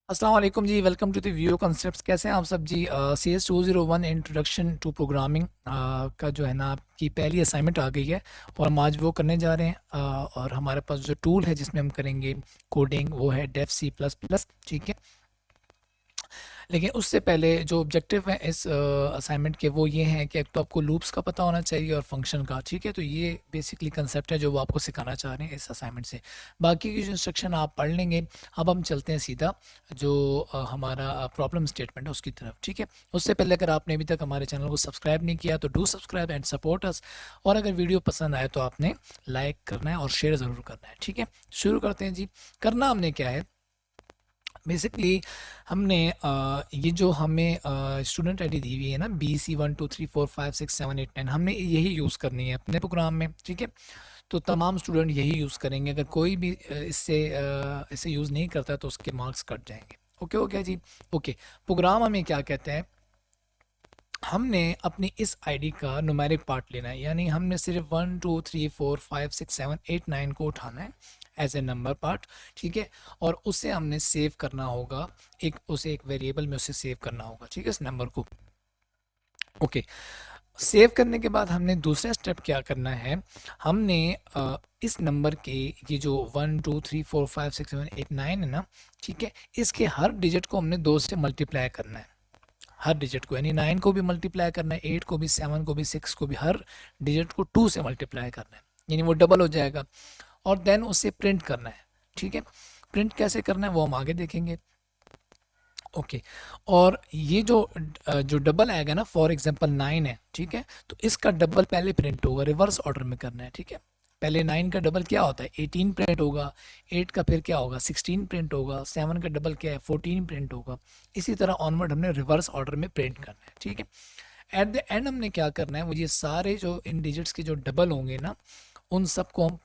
अस्सलाम वालेकुम जी, welcome to the view concepts. कैसे हैं आप सब जी? C S 201 introduction to programming का जो है ना आपकी पहली असाइनमेंट आ गई है और हम आज वो करने जा रहे हैं। और हमारे पास जो टूल है जिसमें हम करेंगे कोडिंग वो है डेफ सी प्लस प्लस, ठीक है। लेकिन उससे पहले जो ऑब्जेक्टिव है इस असाइनमेंट के वो ये हैं कि एक तो आपको लूप्स का पता होना चाहिए और फंक्शन का, ठीक है। तो ये बेसिकली कंसेप्ट है जो वो आपको सिखाना चाह रहे हैं इस असाइनमेंट से। बाकी की जो इंस्ट्रक्शन आप पढ़ लेंगे। अब हम चलते हैं सीधा जो हमारा प्रॉब्लम स्टेटमेंट है उसकी तरफ, ठीक है। उससे पहले अगर आपने अभी तक हमारे चैनल को सब्सक्राइब नहीं किया तो do subscribe and support us. और अगर वीडियो पसंद आए तो आपने लाइक करना है और शेयर ज़रूर करना है, ठीक है। शुरू करते हैं जी। करना हमने क्या है बेसिकली, हमने ये जो हमें स्टूडेंट आईडी दी हुई है ना BC12345678 9, हमने यही यूज़ करनी है अपने प्रोग्राम में, ठीक है। तो तमाम स्टूडेंट यही यूज़ करेंगे। अगर कोई भी इसे यूज़ नहीं करता तो उसके मार्क्स कट जाएंगे। ओके हो गया जी। ओके, प्रोग्राम हमें क्या कहते हैं, हमने अपनी इस आईडी का न्यूमेरिक पार्ट लेना है, यानी हमने सिर्फ 1 2 3 4 5 6 7 8 9 को उठाना है एज ए नंबर पार्ट, ठीक है। और उसे हमने सेव करना होगा, उसे एक वेरिएबल में उसे सेव करना होगा, ठीक है, इस नंबर को। ओके, सेव करने के बाद हमने दूसरा स्टेप क्या करना है, हमने इस नंबर के ये जो 1 2 3 4 5 6 7 8 9 है ना, ठीक है, इसके हर डिजिट को हमने 2 से मल्टीप्लाई करना है। हर डिजिट को, यानी 9 को भी मल्टीप्लाई करना है, 8 को भी, 7 को भी, 6 को भी, हर डिजिट को 2 से मल्टीप्लाई करना है, यानी वो डबल हो जाएगा। और देन उसे प्रिंट करना है, ठीक है। प्रिंट कैसे करना है वो हम आगे देखेंगे। ओके, और ये जो डबल आएगा ना, फॉर एग्जांपल 9 है, ठीक है, तो इसका डबल पहले प्रिंट होगा, रिवर्स ऑर्डर में करना है, ठीक है। पहले 9 का डबल क्या होता है, 18 प्रिंट होगा। 8 का फिर क्या होगा, 16 प्रिंट होगा। 7 का डबल क्या है, 14 प्रिंट होगा। इसी तरह ऑनवर्ड हमने रिवर्स ऑर्डर में प्रिंट करना है, ठीक है। एट द एंड हमने क्या करना है, वो ये सारे जो इन डिजिट्स के जो डबल होंगे ना, उन सबको हम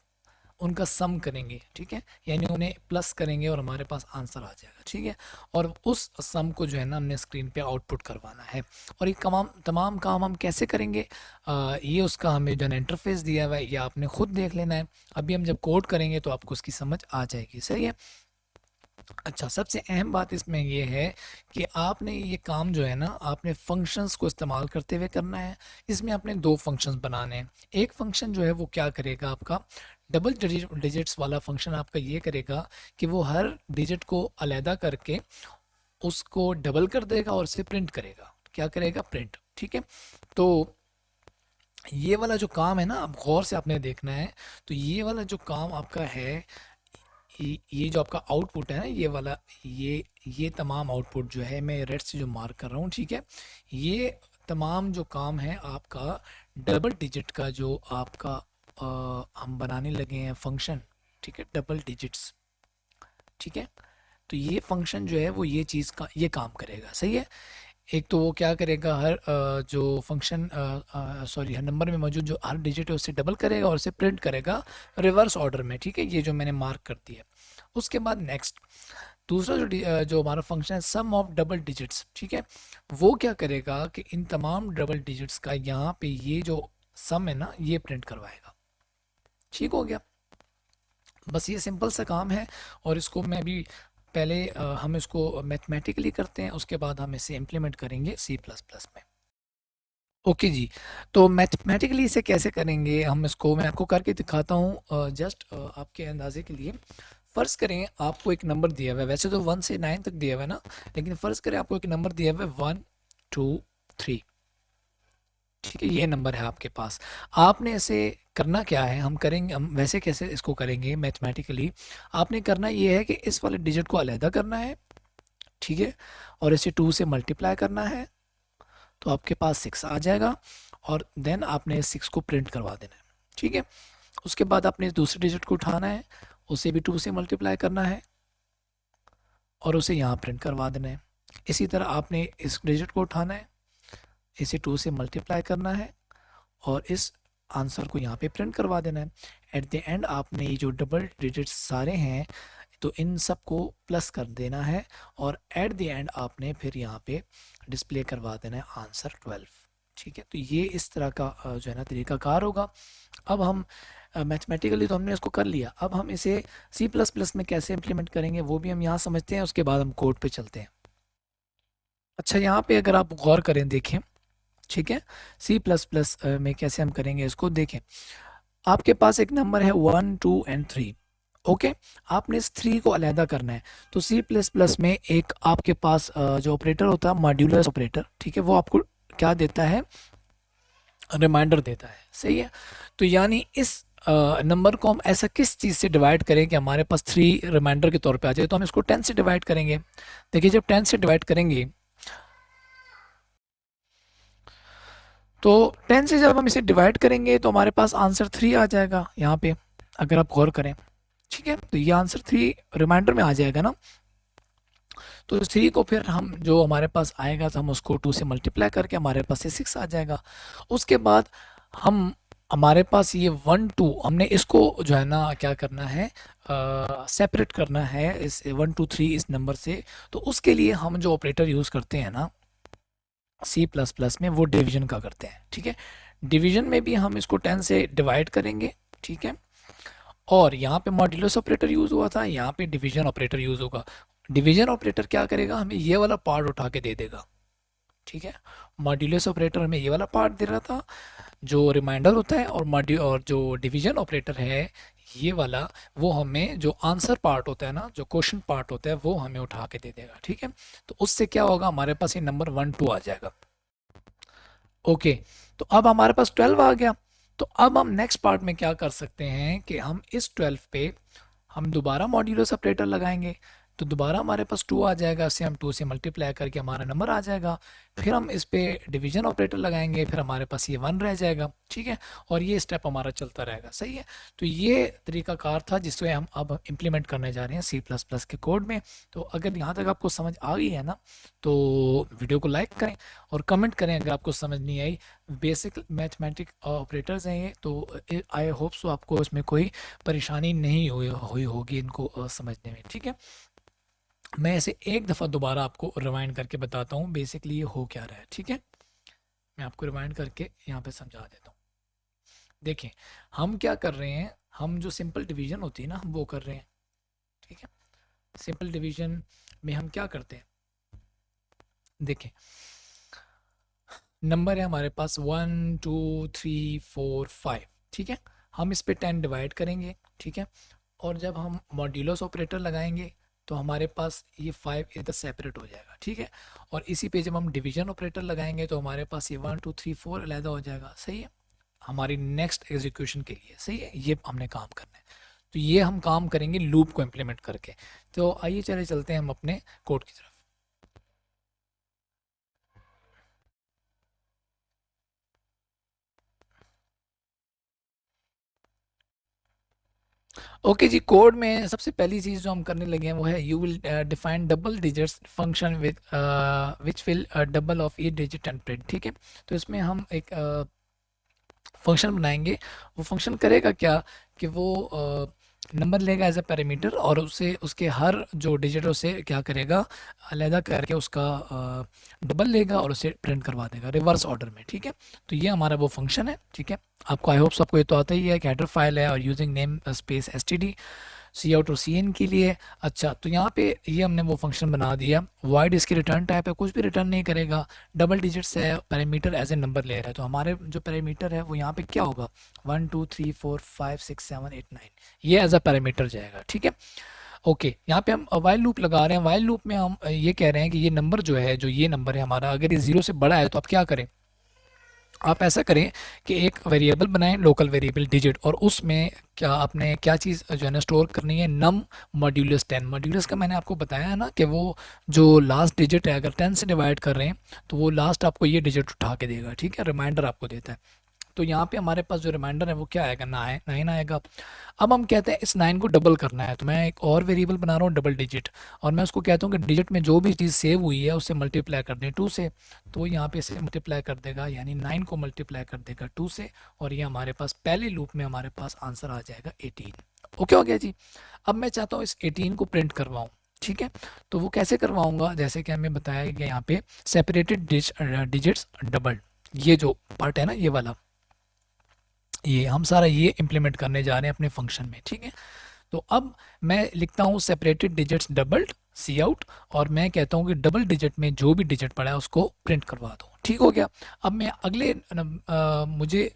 उनका सम करेंगे, ठीक है, यानी उन्हें प्लस करेंगे और हमारे पास आंसर आ जाएगा, ठीक है। और उस सम को जो है ना हमने स्क्रीन पे आउटपुट करवाना है। और ये तमाम काम हम कैसे करेंगे, ये उसका हमें जो है इंटरफेस दिया हुआ है, ये आपने खुद देख लेना है। अभी हम जब कोड करेंगे तो आपको उसकी समझ आ जाएगी, सही है। अच्छा, सबसे अहम बात इसमें ये है कि आपने ये काम जो है ना, आपने फंक्शंस को इस्तेमाल करते हुए करना है। इसमें आपने दो फंक्शंस बनाने हैं। एक फंक्शन जो है वो क्या करेगा, आपका डबल डिजिट्स वाला फंक्शन आपका ये करेगा कि वो हर डिजिट को अलहदा करके उसको डबल कर देगा और उसे प्रिंट करेगा। क्या करेगा, प्रिंट, ठीक है। तो ये वाला जो काम है ना, अब गौर से आपने देखना है। तो ये वाला जो काम आपका है, ये जो आपका आउटपुट है ना, ये वाला, ये तमाम आउटपुट जो है मैं रेड से जो मार्क कर रहा हूँ, ठीक है। ये तमाम जो काम है आपका डबल डिजिट का, जो आपका हम बनाने लगे हैं फंक्शन, ठीक है, डबल डिजिट्स, ठीक है। तो ये फंक्शन जो है वो ये चीज़ का ये काम करेगा, सही है। एक तो वो क्या करेगा, हर जो फंक्शन सॉरी हर नंबर में मौजूद जो हर डिजिट है उससे डबल करेगा और उसे प्रिंट करेगा रिवर्स ऑर्डर में, ठीक है, ये जो मैंने मार्क कर दिया। उसके बाद नेक्स्ट दूसरा जो हमारा फंक्शन है सम ऑफ डबल डिजिट्स, ठीक है, वो क्या करेगा कि इन तमाम डबल डिजिट्स का यहाँ पे ये जो सम है ना ये प्रिंट करवाएगा। ठीक हो गया, बस ये सिंपल सा काम है। और इसको मैं अभी पहले हम इसको मैथमेटिकली करते हैं, उसके बाद हम इसे इम्प्लीमेंट करेंगे सी प्लस प्लस में। ओके जी, तो मैथमेटिकली इसे कैसे करेंगे हम, इसको मैं आपको करके दिखाता हूँ जस्ट आपके अंदाजे के लिए। फ़र्ज़ करें आपको एक नंबर दिया हुआ है, वैसे तो 1 से 9 तक दिया हुआ है ना, लेकिन फ़र्ज़ करें आपको एक नंबर दिया हुआ है 1 2 3, ठीक है, ये नंबर है आपके पास। आपने इसे करना क्या है, हम वैसे कैसे इसको करेंगे मैथमेटिकली। आपने करना ये है कि इस वाले डिजिट को अलहदा करना है, ठीक है, और इसे 2 से मल्टीप्लाई करना है, तो आपके पास 6 आ जाएगा। और देन आपने इस 6 को प्रिंट करवा देना है, ठीक है। उसके बाद आपने इस दूसरे डिजिट को उठाना है, उसे भी 2 से मल्टीप्लाई करना है और उसे यहाँ प्रिंट करवा देना है। इसी तरह आपने इस डिजिट को उठाना है, इसे 2 से मल्टीप्लाई करना है और इस आंसर को यहाँ पे प्रिंट करवा देना है। एट द एंड आपने ये जो डबल डिजिट्स सारे हैं तो इन सब को प्लस कर देना है और एट द एंड आपने फिर यहाँ पे डिस्प्ले करवा देना है आंसर 12, ठीक है। तो ये इस तरह का जो है ना तरीकाकार होगा। अब हम मैथमेटिकली तो हमने इसको कर लिया, अब हम इसे सी प्लस प्लस में कैसे इम्प्लीमेंट करेंगे वो भी हम यहाँ समझते हैं, उसके बाद हम कोड पे चलते हैं। अच्छा, यहाँ पे अगर आप गौर करें देखें, ठीक है, सी प्लस प्लस में कैसे हम करेंगे इसको देखें। आपके पास एक नंबर है 1 2 एंड 3, ओके, आपने इस 3 को अलहदा करना है। तो सी प्लस प्लस में एक आपके पास जो ऑपरेटर होता है मॉड्यूलस ऑपरेटर, ठीक है, वो आपको क्या देता है, रिमाइंडर देता है, सही है। तो यानी इस नंबर को हम ऐसा किस चीज़ से डिवाइड करें कि हमारे पास 3 रिमाइंडर के तौर पे आ जाए, तो हम इसको 10 से डिवाइड करेंगे। देखिए जब 10 से डिवाइड करेंगे तो 10 से जब हम इसे डिवाइड करेंगे तो हमारे पास आंसर 3 आ जाएगा यहाँ पे, अगर आप गौर करें, ठीक है। तो ये आंसर 3 रिमाइंडर में आ जाएगा ना। तो इस 3 को फिर हम जो हमारे पास आएगा तो हम उसको 2 से मल्टीप्लाई करके हमारे पास ये 6 आ जाएगा। उसके बाद हम हमारे पास ये 1 2 हमने इसको जो है ना क्या करना है, सेपरेट करना है इस 1 2 3 इस नंबर से। तो उसके लिए हम जो ऑपरेटर यूज़ करते हैं ना सी प्लस प्लस में, वो डिवीजन का करते हैं, ठीक है। डिवीजन में भी हम इसको 10 से डिवाइड करेंगे, ठीक है। और यहाँ पे मॉड्यूलस ऑपरेटर यूज़ हुआ था, यहाँ पे डिवीजन ऑपरेटर यूज़ होगा। डिवीजन ऑपरेटर क्या करेगा, हमें ये वाला पार्ट उठा के दे देगा, ठीक है। मॉड्यूलस ऑपरेटर हमें ये वाला पार्ट दे रहा था जो रिमाइंडर होता है, और जो डिवीजन ऑपरेटर है ये वाला, वो हमें जो आंसर पार्ट होता है ना, जो क्वेश्चन पार्ट होता है, वो हमें उठा के दे देगा, ठीक है। तो उससे क्या होगा, हमारे पास ये नंबर 1 2 आ जाएगा। ओके, तो अब हमारे पास 12 आ गया। तो अब हम नेक्स्ट पार्ट में क्या कर सकते हैं कि हम इस 12 पे हम दोबारा मॉड्यूलस ऑपरेटर लगाएंगे। तो दोबारा हमारे पास 2 आ जाएगा, इससे हम 2 से मल्टीप्लाई करके हमारा नंबर आ जाएगा। फिर हम इस पे डिवीजन ऑपरेटर लगाएंगे, फिर हमारे पास ये 1 रह जाएगा, ठीक है। और ये स्टेप हमारा चलता रहेगा, सही है। तो ये तरीकाकार था जिससे हम अब इम्प्लीमेंट करने जा रहे हैं सी प्लस प्लस के कोड में। तो अगर यहाँ तक आपको समझ आ गई है ना, तो वीडियो को लाइक करें और कमेंट करें अगर आपको समझ नहीं आई। बेसिक मैथमेटिक ऑपरेटर्स हैं ये, तो आई होप सो आपको इसमें कोई परेशानी नहीं हुई होगी इनको समझने में, ठीक है। मैं इसे एक दफ़ा दोबारा आपको रिवाइंड करके बताता हूँ बेसिकली ये हो क्या रहा है, ठीक है। मैं आपको रिवाइंड करके यहाँ पे समझा देता हूँ। देखिए हम क्या कर रहे हैं, हम जो सिंपल डिवीजन होती है ना हम वो कर रहे हैं, ठीक है। सिंपल डिवीजन में हम क्या करते हैं, देखिए नंबर है हमारे पास 1 2 3 4 5, ठीक है। हम इस पे 10 डिवाइड करेंगे, ठीक है। और जब हम मॉड्यूलस ऑपरेटर लगाएंगे तो हमारे पास ये 5 इधर सेपरेट हो जाएगा, ठीक है। और इसी पे जब हम डिवीजन ऑपरेटर लगाएंगे तो हमारे पास ये 1 2 3 4 अलहदा हो जाएगा, सही है। हमारी नेक्स्ट एग्जीक्यूशन के लिए, सही है, ये हमने काम करना है। तो ये हम काम करेंगे लूप को इम्प्लीमेंट करके। तो आइए चले चलते हैं हम अपने कोड की तरफ। ओके जी, कोड में सबसे पहली चीज़ जो हम करने लगे हैं वो है you will define double digits function with which will double of each digit and print, ठीक है। तो इसमें हम एक फंक्शन बनाएंगे। वो फंक्शन करेगा क्या कि वो नंबर लेगा एज अ पैरामीटर और उसे उसके हर जो डिजिट उसे क्या करेगा, अलहदा करके उसका डबल लेगा और उसे प्रिंट करवा देगा रिवर्स ऑर्डर में, ठीक है। तो ये हमारा वो फंक्शन है, ठीक है। आपको आई होप सबको ये तो आता ही है कि हेडर फाइल है और यूजिंग नेम स्पेस एसटीडी सी आउट और सी इन के लिए। अच्छा, तो यहाँ पे ये हमने वो फंक्शन बना दिया। वाइड इसकी रिटर्न टाइप है, कुछ भी रिटर्न नहीं करेगा, डबल डिजिट्स है, पैरामीटर एज ए नंबर ले रहा है। तो हमारे जो पैरामीटर है वो यहाँ पे क्या होगा, 1 2 3 4 5 6 7 8 9, ये एज अ पैरामीटर जाएगा, ठीक है। ओके, यहाँ पे हम वाइल लूप लगा रहे हैं। वाइल लूप में हम ये कह रहे हैं कि ये नंबर जो है, जो ये नंबर है हमारा, अगर ये 0 से बड़ा है तो आप क्या करें, आप ऐसा करें कि एक वेरिएबल बनाएं, लोकल वेरिएबल डिजिट, और उसमें क्या आपने क्या चीज़ जो है ना स्टोर करनी है, नम मॉड्यूलस 10। मॉड्यूलस का मैंने आपको बताया है ना कि वो जो लास्ट डिजिट है, अगर 10 से डिवाइड कर रहे हैं तो वो लास्ट आपको ये डिजिट उठा के देगा, ठीक है, रिमाइंडर आपको देता है। तो यहाँ पे हमारे पास जो रिमाइंडर है वो क्या आएगा, 9 आएगा। अब हम कहते हैं इस 9 को डबल करना है, तो मैं एक और वेरिएबल बना रहा हूँ डबल डिजिट, और मैं उसको कहता हूँ कि डिजिट में जो भी चीज़ सेव हुई है उससे मल्टीप्लाई कर दें 2 से। तो यहाँ पे इसे मल्टीप्लाई कर देगा, यानी 9 को मल्टीप्लाई कर देगा 2 से, और ये हमारे पास पहले लूप में हमारे पास आंसर आ जाएगा 18। ओके हो गया जी। अब मैं चाहता हूँ इस 18 को प्रिंट करवाऊँ, ठीक है। तो वो कैसे करवाऊँगा, जैसे कि हमें बताया गया यहाँ पे सेपरेटेड डिजिट्स डबल, ये जो पार्ट है ना ये वाला, ये हम सारा ये इम्प्लीमेंट करने जा रहे हैं अपने फंक्शन में, ठीक है। तो अब मैं लिखता हूँ सेपरेटेड डिजिट्स डबल्ड सी आउट, और मैं कहता हूँ कि डबल डिजिट में जो भी डिजिट पड़ा है उसको प्रिंट करवा दो, ठीक हो गया। अब मैं अगले मुझे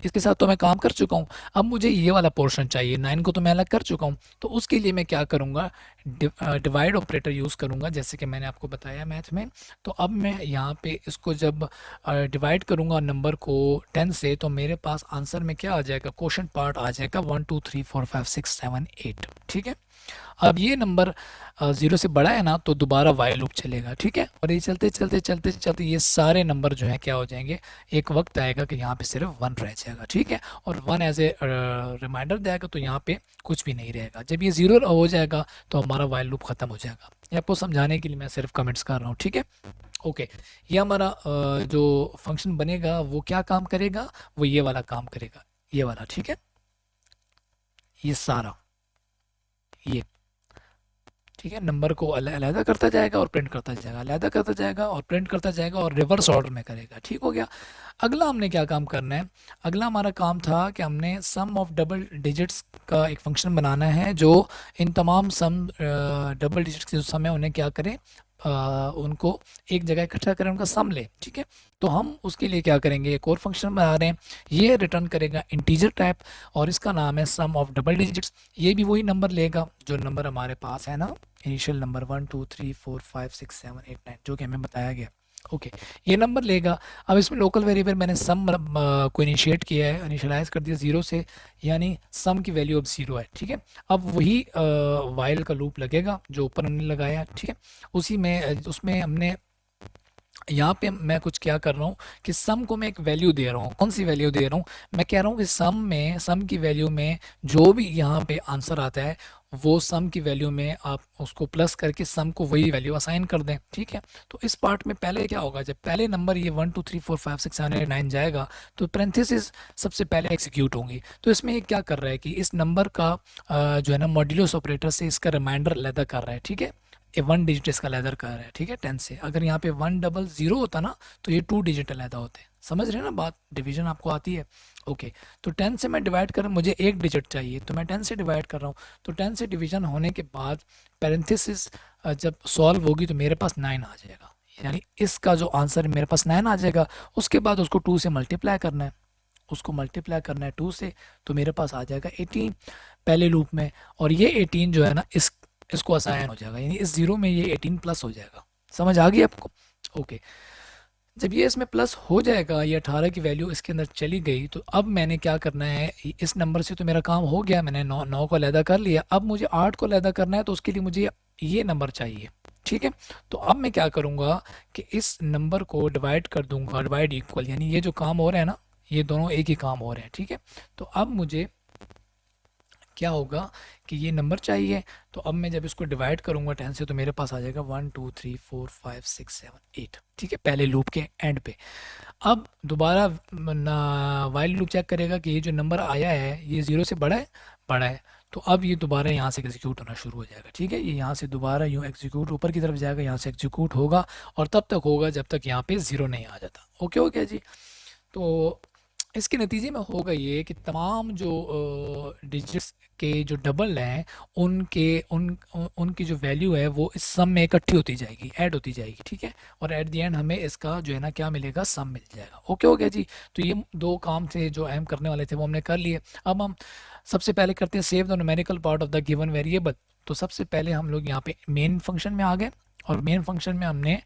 इसके साथ तो मैं काम कर चुका हूँ, अब मुझे ये वाला पोर्शन चाहिए, 9 को तो मैं अलग कर चुका हूँ। तो उसके लिए मैं क्या करूँगा, डिवाइड ऑपरेटर यूज़ करूँगा, जैसे कि मैंने आपको बताया मैथ में। तो अब मैं यहाँ पे इसको जब डिवाइड करूँगा नंबर को 10 से, तो मेरे पास आंसर में क्या आ जाएगा, क्वोशंट पार्ट आ जाएगा 1 2 3 4 5 6 7 8, ठीक है। अब ये नंबर 0 से बड़ा है ना, तो दोबारा वाइल लूप चलेगा, ठीक है। और ये चलते चलते चलते चलते ये सारे नंबर जो है क्या हो जाएंगे, एक वक्त आएगा कि यहाँ पे सिर्फ 1 रह जाएगा, ठीक है। और 1 एज ए रिमाइंडर देगा, तो यहाँ पे कुछ भी नहीं रहेगा। जब ये 0 हो जाएगा तो हमारा वाइल लूप ख़त्म हो जाएगा। ये आपको समझाने के लिए मैं सिर्फ कमेंट्स कर रहा हूँ, ठीक है। ओके, ये हमारा जो फंक्शन बनेगा वो क्या काम करेगा, वो ये वाला काम करेगा, ये वाला, ठीक है। ये सारा ये, ठीक है, नंबर को अलहदा करता जाएगा और प्रिंट करता जाएगा, अलहदा करता जाएगा और प्रिंट करता जाएगा, और रिवर्स ऑर्डर में करेगा, ठीक हो गया। अगला हमने क्या काम करना है, अगला हमारा काम था कि हमने सम ऑफ डबल डिजिट्स का एक फंक्शन बनाना है जो इन तमाम सम डबल डिजिट्स के जो सम है उन्हें क्या करें, उनको एक जगह इकट्ठा करें, उनका सम ले, ठीक है। तो हम उसके लिए क्या करेंगे, एक और फंक्शन बना रहे हैं, ये रिटर्न करेगा इंटीजर टाइप, और इसका नाम है सम ऑफ डबल डिजिट्स। ये भी वही नंबर लेगा जो नंबर हमारे पास है ना, इनिशियल नंबर 1 2 3 4 5 6 7 8 9 जो कि हमें बताया गया। ओके, ये नंबर लेगा। अब इसमें लोकल वेरिएबल मैंने सम को इनिशिएट किया है, इनिशियलाइज कर दिया 0 से, यानी सम की वैल्यू अब 0 है, ठीक है। अब वही वाइल का लूप लगेगा जो ऊपर हमने लगाया, ठीक है। उसी में उसमें हमने यहाँ पे मैं कुछ क्या कर रहा हूँ कि सम को मैं एक वैल्यू दे रहा हूँ। कौन सी वैल्यू दे रहा हूँ, मैं कह रहा हूँ कि सम की वैल्यू में जो भी यहाँ पे आंसर आता है वो सम की वैल्यू में आप उसको प्लस करके सम को वही वैल्यू असाइन कर दें, ठीक है। तो इस पार्ट में पहले क्या होगा, जब पहले नंबर ये 1 2 3 4 5 6 7 8 9 जाएगा तो पैरेंथेसिस सबसे पहले एग्जीक्यूट होंगी। तो इसमें ये क्या कर रहा है कि इस नंबर का जो है ना मॉड्यूलस ऑपरेटर से इसका रिमाइंडर अलग कर रहा है, ठीक है। ये 1 डिजिट इसका अलग कर रहा है, ठीक है, 10 से। अगर यहाँ पे 100 होता ना तो ये 2 डिजिट अलग होते। समझ रहे हैं ना बात, डिवीजन आपको आती है। ओके, तो 10 से मैं डिवाइड कर, मुझे एक डिजिट चाहिए तो मैं 10 से डिवाइड कर रहा हूँ। तो 10 से डिवीजन होने के बाद पैरेंथेसिस जब सॉल्व होगी तो मेरे पास 9 आ जाएगा, यानी इसका जो आंसर है मेरे पास 9 आ जाएगा। उसके बाद उसको 2 से मल्टीप्लाई करना है, उसको मल्टीप्लाई करना है 2 से, तो मेरे पास आ जाएगा 18 पहले लूप में। और ये 18 जो है ना इसको असाइन हो जाएगा, यानी इस 0 में ये 18 प्लस हो जाएगा। समझ आ गई आपको। ओके, जब ये इसमें प्लस हो जाएगा, ये 18 की वैल्यू इसके अंदर चली गई, तो अब मैंने क्या करना है, इस नंबर से तो मेरा काम हो गया, मैंने 9 को अलहदा कर लिया। अब मुझे 8 को अलहदा करना है, तो उसके लिए मुझे ये नंबर चाहिए, ठीक है। तो अब मैं क्या करूँगा कि इस नंबर को डिवाइड कर दूंगा, डिवाइड इक्वल, यानी ये जो काम हो रहा है ना ये दोनों एक ही काम हो रहे हैं, ठीक है। तो अब मुझे क्या होगा कि ये नंबर चाहिए, तो अब मैं जब इसको डिवाइड करूंगा 10 से तो मेरे पास आ जाएगा 1 2 3 4 5 6 7 8, ठीक है, पहले लूप के एंड पे। अब दोबारा वाइल लूप चेक करेगा कि ये जो नंबर आया है ये 0 से बड़ा है, बड़ा है। तो अब ये दोबारा यहाँ से एग्जीक्यूट होना शुरू हो जाएगा, ठीक है। ये यहाँ से दोबारा यूँ एग्जीक्यूट ऊपर की तरफ जाएगा, यहाँ से एग्जीक्यूट होगा, और तब तक होगा जब तक यहाँ पे 0 नहीं आ जाता। ओके हो गया जी। तो इसके नतीजे में होगा ये कि तमाम जो डिजिट्स के जो डबल हैं उनकी जो वैल्यू है वो इस सम में इकट्ठी होती जाएगी, ऐड होती जाएगी, ठीक है। और एट द एंड हमें इसका जो है ना क्या मिलेगा, सम मिल जाएगा। ओके हो गया जी। तो ये दो काम थे जो अहम करने वाले थे वो हमने कर लिए। अब हम सबसे पहले करते हैं save the numerical part of the given variable. तो सबसे पहले हम लोग यहाँ पे मेन फंक्शन में आ गए, और मेन फंक्शन में हमने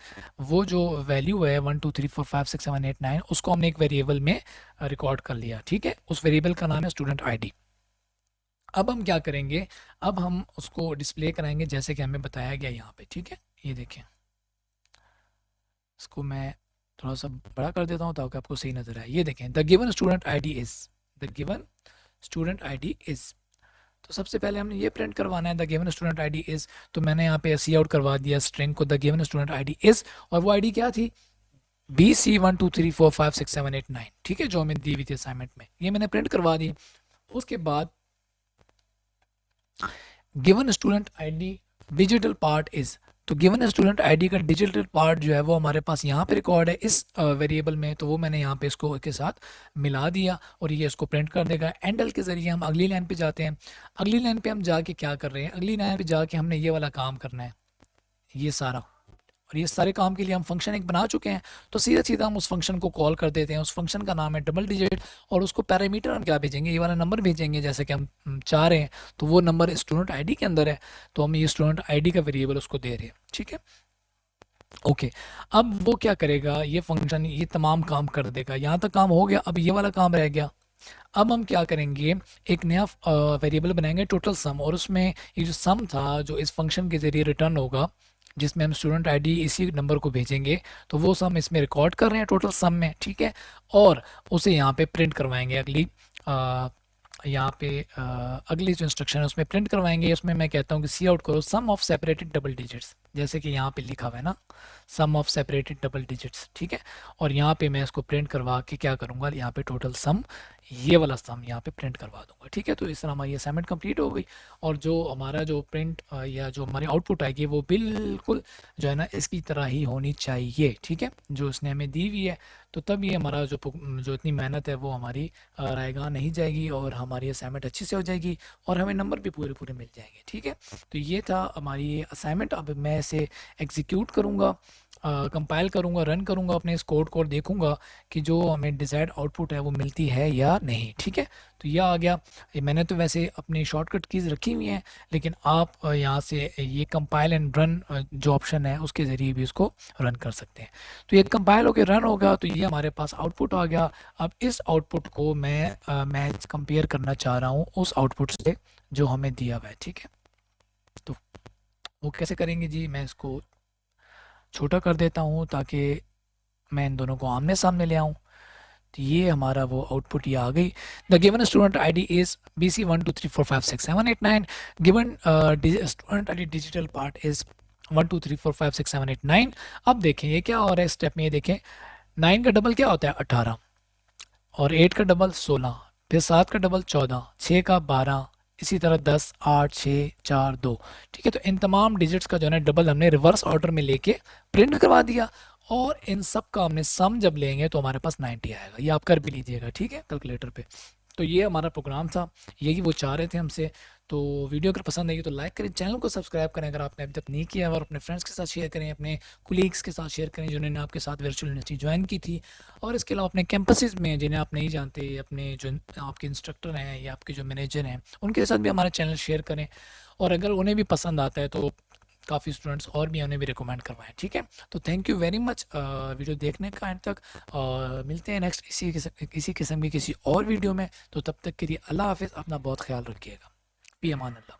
वो जो वैल्यू है 1 2 3 4 5 6 7 8 9 उसको हमने एक वेरिएबल में रिकॉर्ड कर लिया, ठीक है। उस वेरिएबल का नाम है स्टूडेंट आईडी। अब हम क्या करेंगे, अब हम उसको डिस्प्ले कराएंगे जैसे कि हमें बताया गया यहाँ पे, ठीक है। ये देखें, इसको मैं थोड़ा सा बड़ा कर देता हूँ ताकि आपको सही नजर आए। ये देखें, the given student ID is, the given student ID is. तो सबसे पहले हमने ये प्रिंट करवाना है the given student ID is. तो मैंने यहाँ पे सी आउट करवा दिया स्ट्रिंग को the given student ID is, और वो आईडी क्या थी, BC 1 2 3 4 5 6 7 8 9, ठीक है, जो हमें दी हुई थी असाइनमेंट में, ये मैंने प्रिंट करवा दी। उसके बाद given student ID digital part is, तो गिवन स्टूडेंट आईडी का डिजिटल पार्ट जो है वो हमारे पास यहाँ पे रिकॉर्ड है इस वेरिएबल में, तो वो मैंने यहाँ पे इसको के साथ मिला दिया और ये इसको प्रिंट कर देगा। एंडल के ज़रिए हम अगली लाइन पे जाते हैं। अगली लाइन पे हम जाके क्या कर रहे हैं, अगली लाइन पे जाके हमने ये वाला काम करना है, ये सारा, और ये सारे काम के लिए हम फंक्शन एक बना चुके हैं। तो सीधा सीधा हम उस फंक्शन को कॉल कर देते हैं। उस फंक्शन का नाम है डबल डिजिट, और उसको पैरामीटर हम क्या भेजेंगे, ये वाला नंबर भेजेंगे। जैसे कि हम चाह रहे हैं तो वो नंबर स्टूडेंट आईडी के अंदर है, तो हम ये स्टूडेंट आईडी का वेरिएबल उसको दे रहे हैं, ठीक है। ओके, अब वो क्या करेगा, ये फंक्शन ये तमाम काम कर देगा। यहाँ तक काम हो गया, अब ये वाला काम रह गया। अब हम क्या करेंगे, एक नया वेरिएबल बनाएंगे टोटल सम, और उसमें ये जो सम था जो इस फंक्शन के ज़रिए रिटर्न होगा, जिसमें हम स्टूडेंट आईडी इसी नंबर को भेजेंगे, तो वो सम इसमें रिकॉर्ड कर रहे हैं टोटल सम में, ठीक है। और उसे यहाँ पे प्रिंट करवाएंगे अगली यहाँ पे अगली जो इंस्ट्रक्शन है उसमें प्रिंट करवाएंगे। उसमें मैं कहता हूँ कि सी आउट करो सम ऑफ सेपरेटेड डबल डिजिट्स, जैसे कि यहाँ पे लिखा हुआ है ना, सम ऑफ सेपरेटेड डबल डिजिट्स, ठीक है। और यहाँ पे मैं इसको प्रिंट करवा के क्या करूँगा, यहाँ पे टोटल सम, ये वाला सम यहाँ पे प्रिंट करवा दूंगा, ठीक है। तो इस तरह हमारी असाइनमेंट कंप्लीट हो गई, और जो हमारा जो प्रिंट या जो हमारी आउटपुट आएगी वो बिल्कुल जो है ना इसकी तरह ही होनी चाहिए, ठीक है, जो उसने हमें दी हुई है। तो तब ये हमारा जो इतनी मेहनत है वो हमारी रायगाह नहीं जाएगी, और हमारी असाइनमेंट अच्छी से हो जाएगी, और हमें नंबर भी पूरे पूरे मिल जाएंगे, ठीक है। तो ये था हमारी ये असाइनमेंट। अब मैं इसे एग्जीक्यूट करूँगा, कंपाइल करूँगा, रन करूँगा अपने इस कोड को, और देखूँगा कि जो हमें डिज़ायर्ड आउटपुट है वो मिलती है या नहीं, ठीक है। तो यह आ गया। ये मैंने तो वैसे अपनी शॉर्टकट कीज़ रखी हुई हैं, लेकिन आप यहाँ से ये कंपाइल एंड रन जो ऑप्शन है उसके ज़रिए भी उसको रन कर सकते हैं। तो ये कंपाइल होकर रन होगा, तो ये हमारे पास आउटपुट आ गया। अब इस आउटपुट को मैं कंपेयर करना चाह रहा हूँ उस आउटपुट से जो हमें दिया हुआ है, ठीक है। तो वो कैसे करेंगे जी, मैं इसको छोटा कर देता हूँ ताकि मैं इन दोनों को आमने सामने ले आऊँ। तो ये हमारा वो आउटपुट ये आ गई। The given student ID is BC 1 2 3 4 5 6 7 8 9। Given student ID digital part is 1 2 3 4 5 6 7 8 9। अब देखें ये क्या हो रहा है स्टेप में, ये देखें 9 का डबल क्या होता है 18, और 8 का डबल 16, फिर 7 का डबल 14, 6 का 12, इसी तरह 10 8 6 4 2, ठीक है। तो इन तमाम डिजिट्स का जो है ना डबल हमने रिवर्स ऑर्डर में लेके प्रिंट करवा दिया, और इन सब का हमने सम जब लेंगे तो हमारे पास 90 आएगा। ये आप कर भी लीजिएगा, ठीक है, कैलकुलेटर पे। तो ये हमारा प्रोग्राम था, यही वो चाह रहे थे हमसे। तो वीडियो अगर पसंद आई तो लाइक करें, चैनल को सब्सक्राइब करें अगर आपने अभी तक नहीं किया, और अपने फ्रेंड्स के साथ शेयर करें, अपने कुलीग्स के साथ शेयर करें जिन्होंने आपके साथ वर्चुअल यूनिवर्सिटी ज्वाइन की थी। और इसके अलावा अपने कैंपसेस में जिन्हें आप नहीं जानते, अपने जो आपके इंस्ट्रक्टर हैं या आपके जो मैनेजर हैं, उनके साथ भी हमारा चैनल शेयर करें, और अगर उन्हें भी पसंद आता है तो काफ़ी स्टूडेंट्स और भी उन्हें भी रिकमेंड करवाएं, ठीक है। तो thank you very much video देखने का एंड तक, और मिलते हैं नेक्स्ट इसी किस्म की किसी और वीडियो में। तो तब तक के लिए अल्लाह हाफिज़, अपना बहुत ख्याल रखिएगा। फी अमान अल्लाह।